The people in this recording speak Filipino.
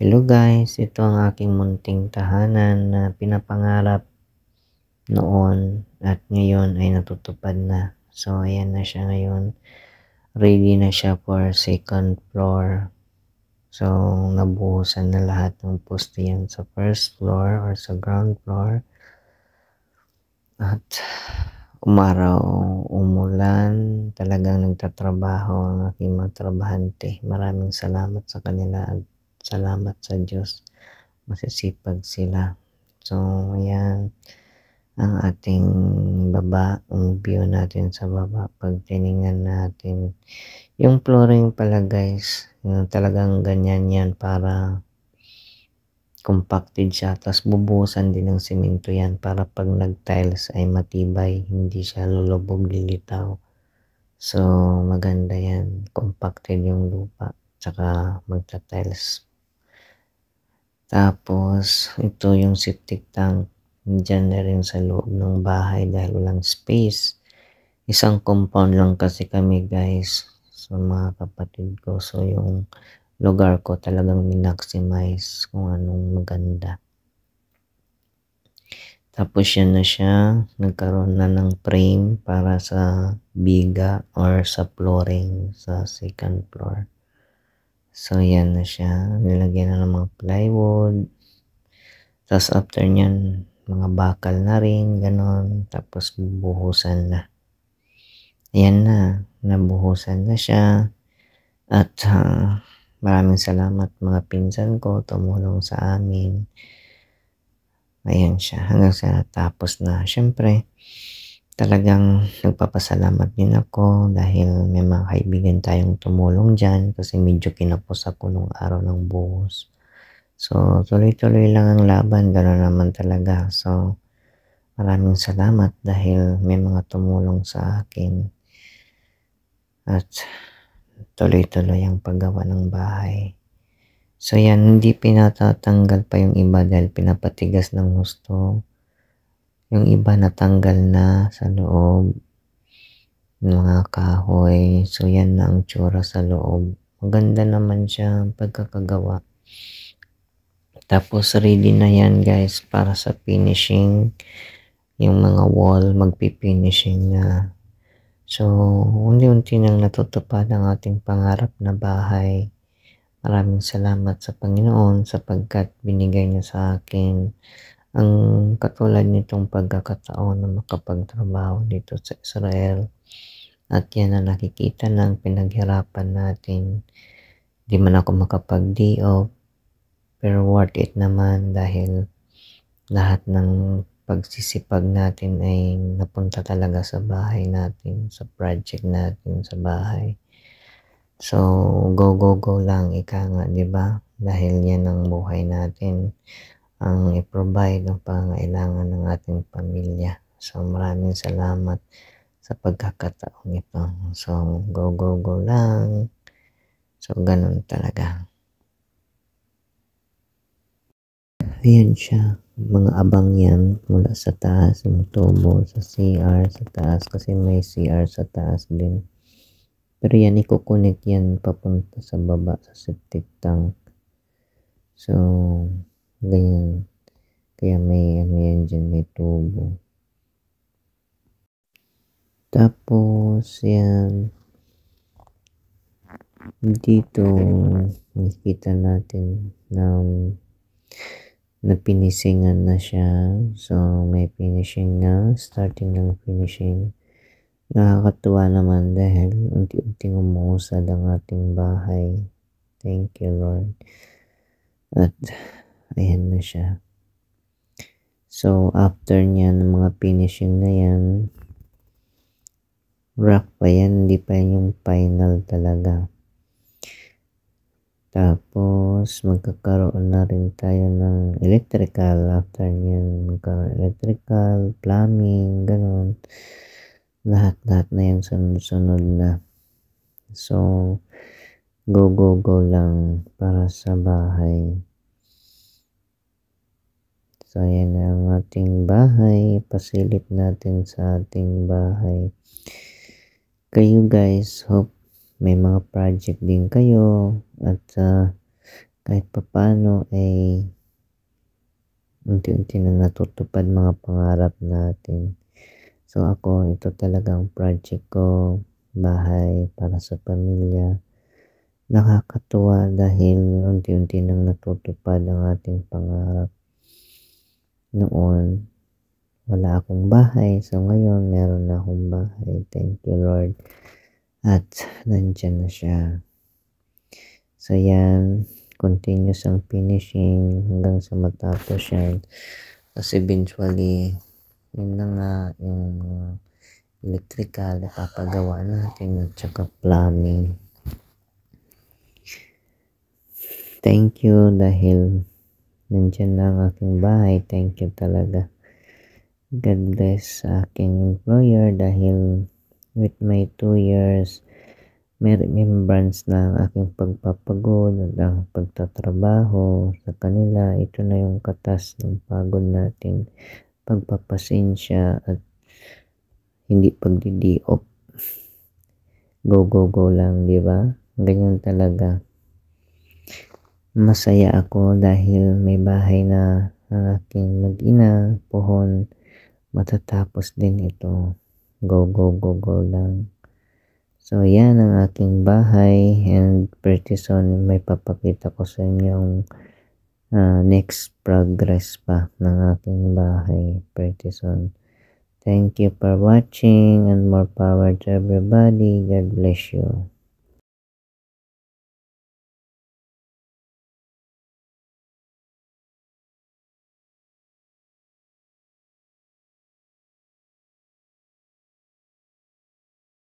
Hello guys, ito ang aking munting tahanan na pinapangarap noon at ngayon ay natutupad na. So ayan na siya ngayon. Ready na siya for second floor. So nabuhusan na lahat ng poste yan sa first floor or sa ground floor. At umaraw, umulan, talagang nagtatrabaho ang aking mga trabahante. Maraming salamat sa kanila at salamat sa Diyos. Masisipag sila. So, ayan ang ating baba, ang view natin sa baba. Pag tiningnan natin, yung flooring pala guys, yung talagang ganyan yan para compacted siya. Tapos bubuhusan din ng simento yan para pag nag-tiles ay matibay, hindi siya lulubog, lilitaw. So, maganda yan. Compacted yung lupa. Tsaka magta-tiles. Tapos, ito yung septic tank. Diyan na rin sa loob ng bahay dahil walang space. Isang compound lang kasi kami guys. So, mga kapatid ko. So, yung lugar ko talagang minaximize kung anong maganda. Tapos yan na siya. Nagkaroon na ng frame para sa biga or sa flooring sa second floor. So, yan na siya. Nilagyan na ng mga plywood. Tapos after nyan, mga bakal na rin, ganon. Tapos buhusan na. Ayan na, nabuhusan na siya. At maraming salamat mga pinsan ko, tumulong sa amin. Ayan siya, hanggang sa tapos na. Siyempre, talagang nagpapasalamat din ako dahil may mga kaibigan tayong tumulong dyan kasi medyo kinapos ako nung araw ng buhos. So, tuloy-tuloy lang ang laban, gano'n naman talaga. So, maraming salamat dahil may mga tumulong sa akin. At tuloy-tuloy ang paggawa ng bahay. So yan, hindi pinatatanggal pa yung iba dahil pinapatigas ng husto. Yung iba natanggal na sa loob ng mga kahoy. So yan na ang tsura sa loob. Maganda naman siya pagkakagawa. Tapos ready na yan guys para sa finishing. Yung mga wall magpi-finishing na. So, unti-unti nang natutupad ang ating pangarap na bahay. Maraming salamat sa Panginoon sapagkat binigay niya sa akin ang katulad nitong pagkakataon na makapagtrabaho dito sa Israel. At yan na nakikita ng pinaghirapan natin. Di man ako makapag-day off, pero worth it naman dahil lahat ng pagsisipag natin ay napunta talaga sa bahay natin, sa project natin sa bahay. So, go, go, go lang, ika nga, di ba? Dahil yan ang buhay natin, ang i-provide ang pangangailangan ng ating pamilya. So, maraming salamat sa pagkakataong ito. So, go, go, go lang. So, ganun talaga. Ayan siya. Mga abang yan mula sa taas, yung tubo sa CR sa taas kasi may CR sa taas din. Pero yan, i-connect yan papunta sa baba sa septic tank. So, ganyan. Kaya may ano yan dyan, may tubo. Tapos, yan. Dito, nakikita natin na pinisingan na siya. So, may finishing na. Starting ng finishing. Nakakatuwa naman dahil unti-unting umuusad ang ating bahay. Thank you, Lord. At, ayan na siya. So, after niya ng mga finishing na yan, rock pa yan. Hindi pa yan yung final talaga. Tapos, magkakaroon na rin tayo ng electrical after nyan. Electrical, plumbing, ganun. Lahat-lahat na yan sunod-sunod na. So, go, go, go lang para sa bahay. So, yan ang ating bahay. Pasilip natin sa ating bahay. Kayo guys, hope may mga project din kayo at kahit papano ay unti-unti na natutupad mga pangarap natin. So ako, ito talagang project ko, bahay para sa pamilya. Nakakatuwa dahil unti-unti nang natutupad ang ating pangarap. Noon, wala akong bahay. So ngayon, meron na akong bahay. Thank you, Lord. At nandyan na siya. So yan, continuous ang finishing hanggang sa matapos yan. Tapos eventually, yun na nga yung electrical na papagawa natin at saka plumbing. Thank you dahil nandyan na ang aking bahay. Thank you talaga. God bless sa aking employer dahil with my 2 years, may remembrance na ang aking pagpapagod at ang pagtatrabaho sa kanila. Ito na yung katas ng pagod natin, pagpapasensya at hindi pagdidiop. Go, go, go lang, di ba? Ganyan talaga. Masaya ako dahil may bahay na ang aking mag-ina, pohon. Matatapos din ito. Go, go, go, go lang. So, yan ang aking bahay and pretty soon may papakita ko sa inyo yung next progress pa ng aking bahay pretty soon. Thank you for watching and more power to everybody. God bless you.